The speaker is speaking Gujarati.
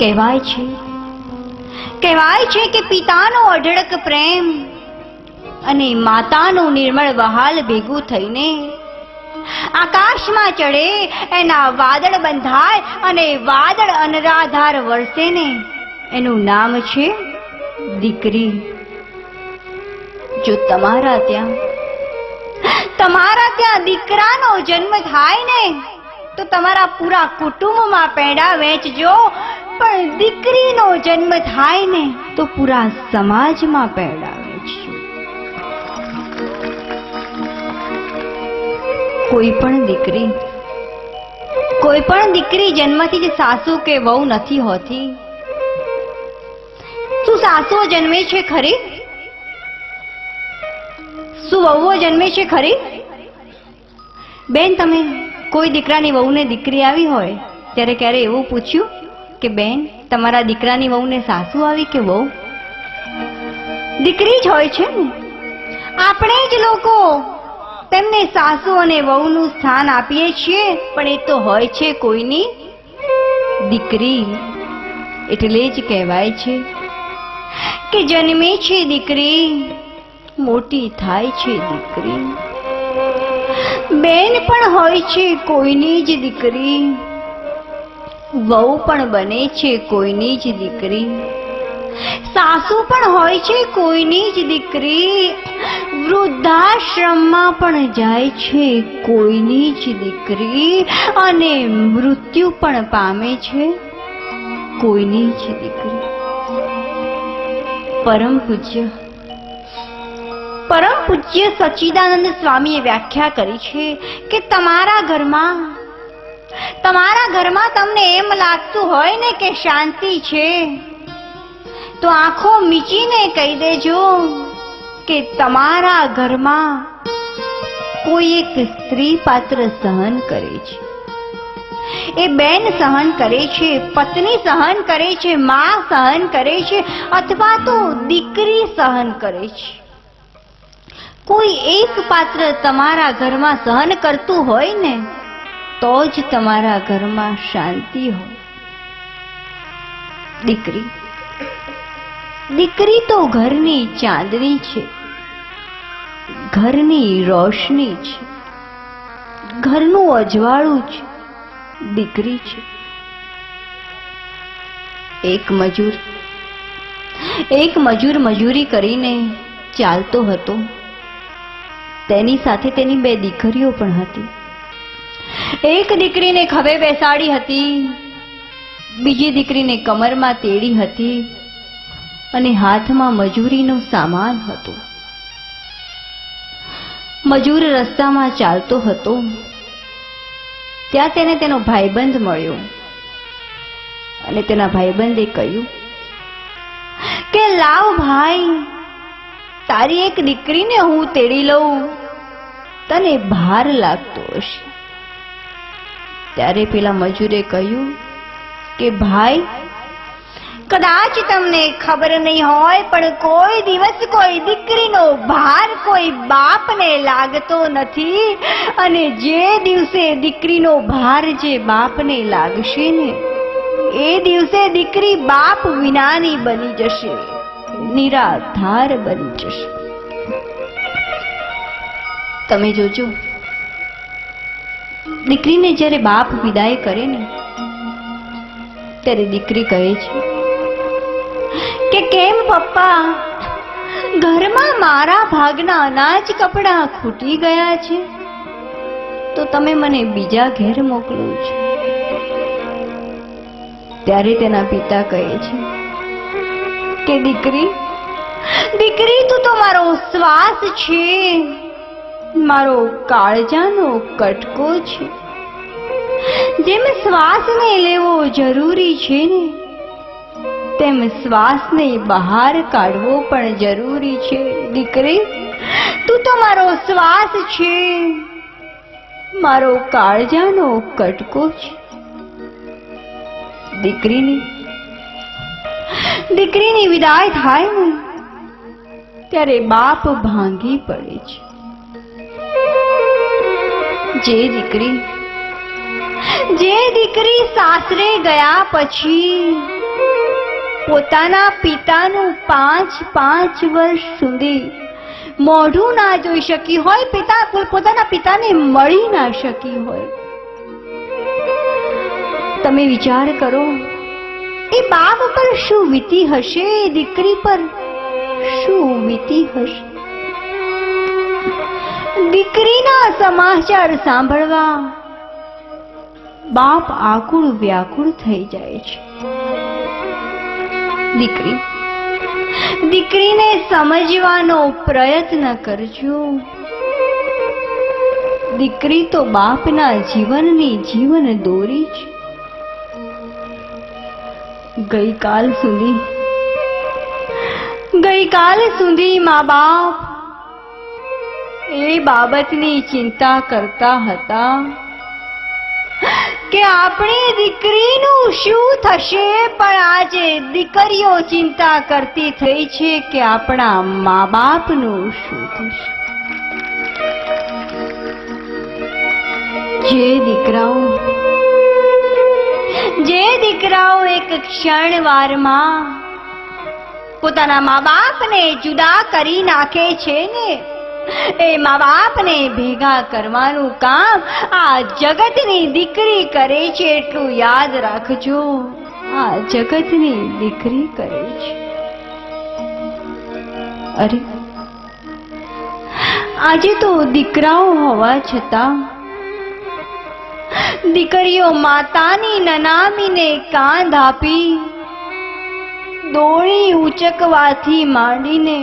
કહેવાય છે કે પિતાનો અઢળક પ્રેમ અને માતાનું નિર્મળ વહાલ ભેગું થઈને આકાશમાં ચડે, એના વાદળ બંધાય અને વાદળ અનરાધાર વરસે ને એનું નામ છે દીકરી. જો તમારા ત્યાં દીકરાનો જન્મ થાય ને તો તમારા પૂરા કુટુંબમાં પેંડા વેચજો, પણ દીકરીનો જન્મ થાય ને તો પૂરા સમાજમાં પેંડા વેચજો. કોઈ પણ દીકરી જન્મથી જ સાસુ કે વહુ નથી હોતી. શું સાસુઓ જન્મે છે ખરી? શું વહુઓ જન્મે છે ખરી? બેન, તમે કોઈ દીકરાની વહુને દીકરી આવી હોય ત્યારે ક્યારે એવું પૂછ્યું કે બેન, તમારા દીકરાની વહુને સાસુ આવી કે વહુ? દીકરી જ હોય છે ને. આપણે જ લોકો તેમને સાસુ અને વહુનું સ્થાન આપીએ છીએ, પણ એ તો હોય છે કોઈની દીકરી. એટલે જ કહેવાય છે કે જન્મે છે દીકરી, મોટી થાય છે દીકરી. બેન પણ હોય છે કોઈની જ દીકરી, વહુ પણ બને છે કોઈની જ દીકરી, સાસુ પણ હોય છે કોઈની જ દીકરી, વૃદ્ધાશ્રમમાં પણ જાય છે કોઈની જ દીકરી, અને મૃત્યુ પણ પામે છે કોઈની જ દીકરી. પરમ પૂજ્ય સચ્ચિદાનંદ સ્વામીએ વ્યાખ્યા કરી છે કે તમારા ઘરમાં તમને એમ લાગતું હોય ને કે શાંતિ છે, તો આંખો મીચીને કહી દેજો કે તમારા ઘરમાં કોઈ એક સ્ત્રી પાત્ર સહન કરે છે. એ બેન સહન કરે છે, પત્ની સહન કરે છે, માં સહન કરે છે, અથવા તો દીકરી સહન કરે છે. કોઈ એક પાત્ર તમારા ઘરમાં સહન કરતું હોય ને તો જ તમારા ઘરમાં શાંતિ હોય. દીકરી તો ઘરની ચાંદની છે, ઘરની રોશની છે, ઘરનું અજવાળું છે. દીકરી છે. એક મજૂર મજૂરી કરીને ચાલતો હતો. તેની સાથે તેની બે દીકરીઓ પણ હતી. એક દીકરીને ખભે બેસાડી હતી, બીજી દીકરીને કમરમાં તેડી હતી અને હાથમાં મજૂરીનો સામાન હતો. મજૂર રસ્તામાં ચાલતો હતો ત્યાં તેને તેનો ભાઈબંધ મળ્યો અને તેના ભાઈબંધે કહ્યું કે લાવ ભાઈ, તારી એક દીકરીને હું તેડી લઉં, તને ભાર લાગતો હશે. ત્યારે પેલા મજૂરે કહ્યું કે ભાઈ, કદાચ તમને ખબર નહીં હોય, પણ કોઈ દિવસ કોઈ દીકરીનો ભાર કોઈ બાપને લાગતો નથી, અને જે દિવસે દીકરીનો ભાર જે બાપને લાગશે ને એ દિવસે દીકરી બાપ વિનાની બની જશે, નિરાધાર બની જશે. તમે જોજો, દીકરીને જ્યારે બાપ વિદાય કરે ને ત્યારે દીકરી કહે છે કે કેમ પપ્પા, ઘરમાં મારા ભાગના અનાજ કપડાં ખૂટી ગયા છે, તો તમે મને બીજા ઘેર મોકલો છો. ત્યારે તેના પિતા કહે છે કે દીકરી તું તો મારો શ્વાસ છે, મારો કાળજાનો કટકો છે. જેમ શ્વાસને લેવો જરૂરી છે ને, તેમ શ્વાસને બહાર કાઢવો પણ જરૂરી છે. દીકરી, તું તો મારો શ્વાસ છે, મારો કાળજાનો કટકો છે. દીકરીની વિદાય થાય ને ત્યારે બાપ ભાંગી પડે છે. જે દીકરી સાસરે ગયા પછી પોતાના પિતાનું 5 વર્ષ સુધી મોઢું ના જોઈ શકી હોય, પોતાના પિતાને મળી ના શકી હોય. તમે વિચાર કરો, એ બાપ પર શું વીતી હશે, દીકરી પર શું વીતી હશે. દીકરીના સમાચાર સાંભળવા બાપ આકુળ વ્યાકુળ થઈ જાય છે. દીકરીને સમજવાનો પ્રયત્ન કરજો. દીકરી તો બાપના જીવનની જીવન દોરી છે. ગઈકાલ સુધી મા બાપ એ બાબતની ચિંતા કરતા હતા કે આપણી દીકરીનું શું થશે, પણ આજે દીકરીઓ ચિંતા કરતી થઈ છે કે આપણા મા બાપનું શું થશે. જે દીકરાઓ એક ક્ષણવારમાં પોતાના મા બાપને જુદા કરી નાખે છે ને, એ મા બાપને ભેગા કરવાનું કામ આ જગતની દીકરી કરે છે. એટલું યાદ રાખજો, આ જગતની દીકરી કરે છે. અરે આજે તો દીકરાઓ હોવા છતાં દીકરીઓ માતાની નનામીને કાંધ આપી દોણી ઉચકવાથી માંડીને